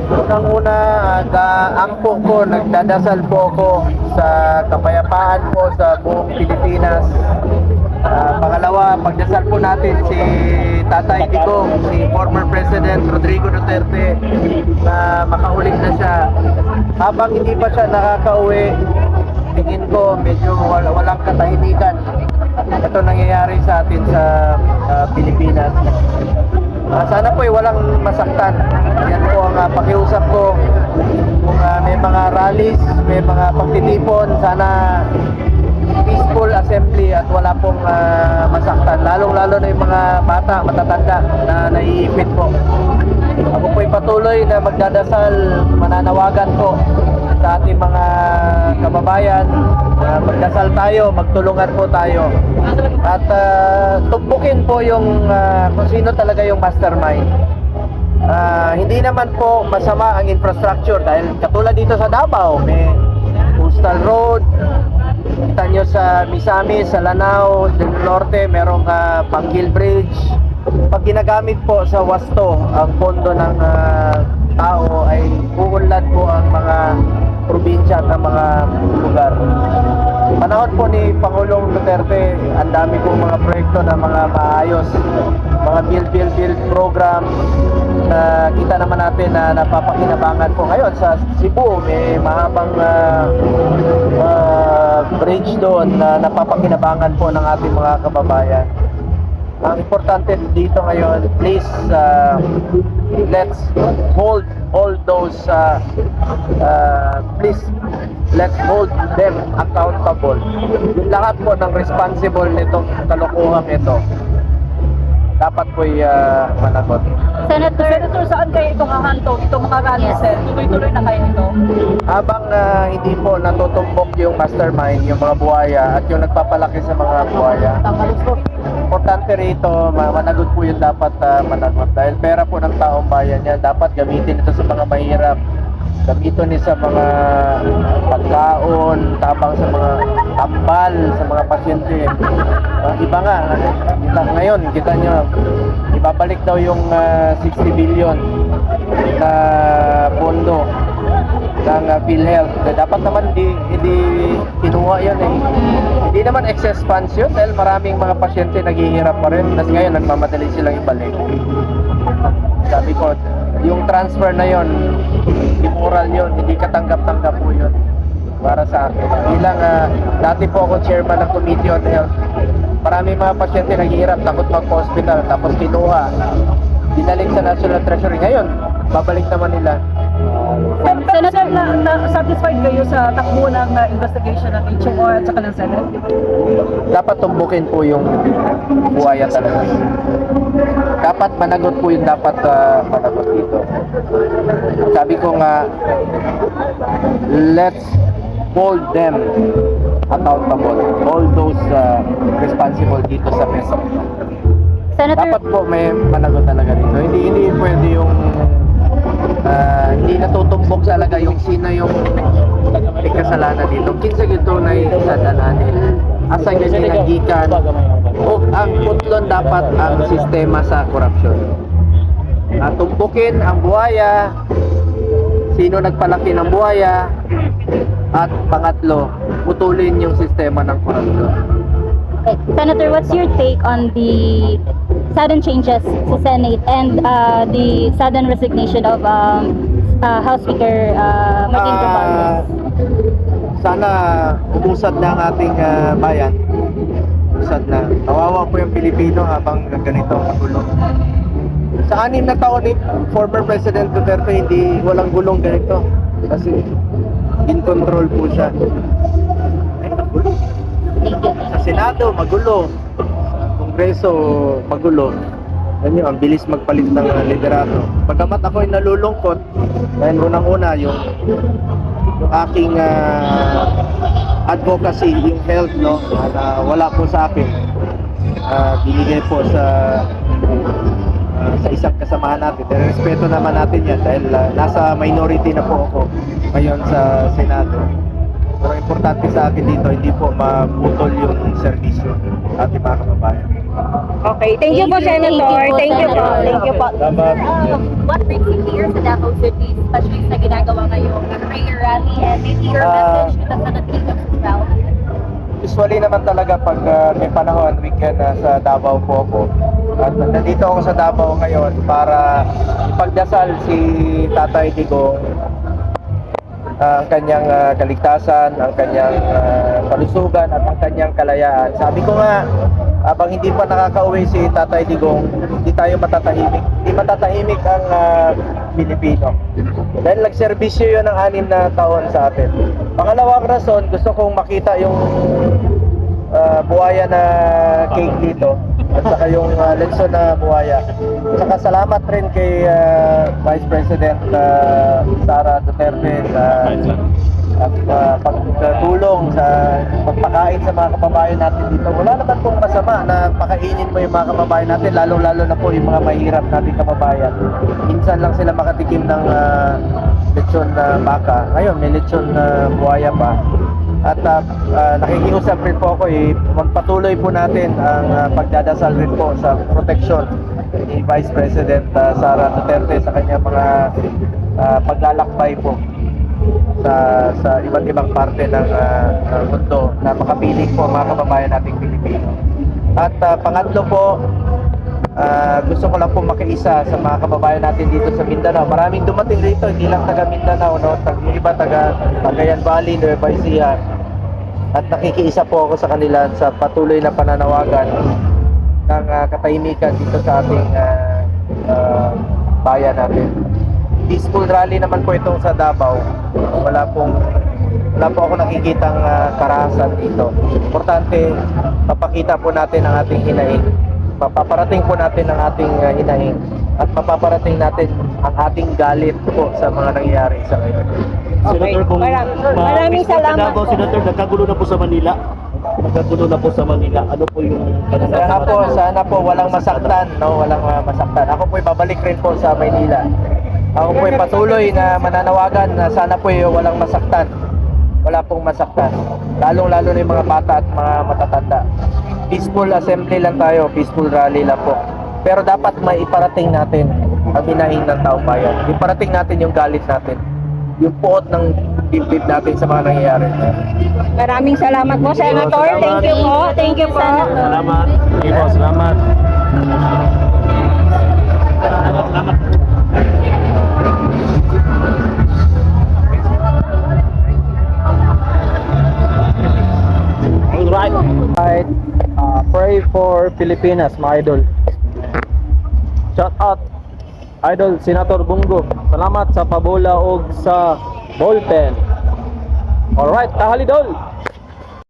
Unang-una, ang po ko, nagdadasal po ako sa kapayapaan po sa buong Pilipinas. Pangalawa, pagdasal po natin si Tatay Digong, si former President Rodrigo Duterte, na makauling na siya. Habang hindi pa siya nakakauwi, tingin ko medyo walang katahimikan. Ito nangyayari sa atin sa Pilipinas. Sana po walang masaktan. Yan po ang pakiusap ko. Kung may mga rallies, may mga pagtitipon, sana peaceful assembly at wala pong masaktan. Lalong-lalo na yung mga bata, matatanda na naiipit po. Ako po'y patuloy na magdadasal, mananawagan po sa ating mga kababayan. Magdasal tayo, magtulungan po tayo. At tumpukin po yung kung sino talaga yung mastermind. Hindi naman po masama ang infrastructure dahil katulad dito sa Davao, may coastal road. Kita nyo sa Misamis, sa Lanao, del Norte, merong Panggil Bridge. Pag ginagamit po sa wasto ang pondo ng tao ay uunlad po ang mga probinsya at ang mga lugar. Panahon po ni Pangulong Duterte, ang dami pong mga proyekto na mga maayos, mga build program na kita naman natin na napapakinabangan po ngayon sa Cebu. May mahabang bridge doon na napapakinabangan po ng ating mga kababayan. Ang importante dito ngayon, please let's hold all those please let's hold them accountable. Yung lahat po ng responsible nitong kalokohan ito dapat po'y managot. Senator, saan kayo itong hahantong, itong mga rally, sir? Tuloy-tuloy na kayo ito? Habang hindi po natutumbok yung mastermind, yung mga buhaya at yung nagpapalaki sa mga buhaya, importante rito, managot po yung dapat managot. Dahil pera po ng taong bayan yan, dapat gamitin ito sa mga mahirap. Gamitin niya sa mga pagkaon, tabang sa mga tambal, sa mga pasyente. Iba nga, ngayon, kita nyo, ibabalik daw yung 60 billion na pondo ng PhilHealth. Dapat naman hindi kinuha yun eh. Hindi naman excess funds yun dahil maraming mga pasyente naghihirap pa rin. Tapos ngayon, nagmamadali silang ibalik. Sabi ko, yung transfer na yon, immoral yun, hindi katanggap-tanggap po yun para sa akin. Bilang dati po ako chairman ng Committee on Health, maraming mga pasyente naghihirap, takot mag-hospital, tapos kinuha, dinalik sa National Treasury. Ngayon, babalik naman nila. Senator, satisfied kayo sa takbo ng investigation ng HMO at saka ng Senate? Dapat tumbukin po yung buhaya talaga. Dapat managot po yung dapat managot dito. Sabi ko nga, let's hold them accountable, all those responsible dito sa mesa. Senator, Dapat po may managot talaga dito. Hindi pwede yung hindi natutumbok talaga yung sino yung may kasalanan dito. Kinsa gito na sa dananin. Asa yung ginagikan. O ang putlon dapat ang sistema sa korupsyon. Tumpukin ang buhaya, sino nagpalaki ng buhaya, at pangatlo, putulin yung sistema ng korupsyon. Senator, what's your take on the sudden changes sa Senate and the sudden resignation of House Speaker Martin Romualdez? Sana umusad na ang ating bayan. Umusad na. Kawawa po yung Pilipino habang ganito magulo. Sa 6 na taon ni former President Duterte, hindi walang gulong ganito. Kasi in control po siya. Magulo. Sa Senado, magulo. Sa Kongreso, magulo. Yan yun, ang bilis magpalit ng liderato. Pagkamat ako'y nalulungkot, dahil unang-una yung aking advocacy, yung health, no, na wala po sa akin. Binigay po sa isang kasamahan natin. Pero respeto naman natin yan dahil nasa minority na po ako ngayon sa Senado. Pero importante sa akin dito, hindi po maputol yung serbisyo sa ating mga kababayan. Okay, thank you po, Senator. Thank you po. Thank you po. Salamat. What brings you here sa Davao City, especially sa ginagawa ngayong prayer rally, and maybe your Ah. message to the Senate Kingdoms as well? Usually naman talaga pag may panahon, weekend sa Davao po ako. At nandito ako sa Davao ngayon para ipagdasal si Tatay Digong, ang kanyang kaligtasan, ang kanyang kalusugan at ang kanyang kalayaan. Sabi ko nga, habang hindi pa nakakauwi si Tatay Digong, hindi tayo matatahimik. Hindi matatahimik ang Pilipino. Dahil nagserbisyo yun ng 6 na taon sa atin. Pangalawang rason, gusto kong makita yung buhaya na cake dito at saka yung lechon na buhaya. At saka salamat rin kay Vice President Sara Duterte sa pagtulong sa pagpakain sa mga kababayan natin dito. Wala naman pong masama na pakainin mo yung mga kababayan natin, lalo-lalo na po yung mga mahirap nating kababayan. Minsan lang sila makatikim ng lechon na baka. Ngayon, may lechon na buhaya pa. At nakikiusap rin po ako, magpatuloy po natin ang pagdadasal rin po sa proteksyon ni Vice President Sara Duterte sa kanyang mga paglalakbay po sa iba't ibang parte ng mundo na makapiling po ang mga kababayan nating Pilipino. At pangatlo po, gusto ko lang po makiisa sa mga kababayan natin dito sa Mindanao. Maraming dumating dito, hindi lang taga Mindanao, no? Yung iba taga Cagayan Valley, Nueva Ecija. At nakikiisa po ako sa kanila sa patuloy na pananawagan ng katahimikan dito sa ating bayan natin. Peaceful rally naman po itong sa Davao. Wala po ako nakikitang karahasan dito. Importante, mapakita po natin ang ating hinaing. Mapaparating po natin ang ating hinaing at mapaparating natin ang ating galit po sa mga nangyayari sa ngayon. Okay. Maraming salamat po. Senator, nagkagulo na po sa Manila. Nagkagulo na po sa Manila. Ano po yung Sana po walang masaktan, no? Walang masaktan. Ako po babalik rin po sa Maynila. Ako po patuloy na mananawagan na sana po walang masaktan. Wala pong masaktan. Lalong-lalo na yung mga bata at mga matatanda. Peaceful assembly lang tayo, peaceful rally lang po. Pero dapat maiparating natin ang hinaing ng taong bayan. Iparating natin yung galit natin. Yung puot ng dibdib natin sa mga nangyayari. Maraming salamat po, Senator. Thank you po. Thank you po. Salamat. Sige po, salamat. Salamat. Alright, pray for Pilipinas, mga idol. Shout out, Idol Senator Bungo. Salamat sa pabola og sa ballpen. Alright, tahali dol.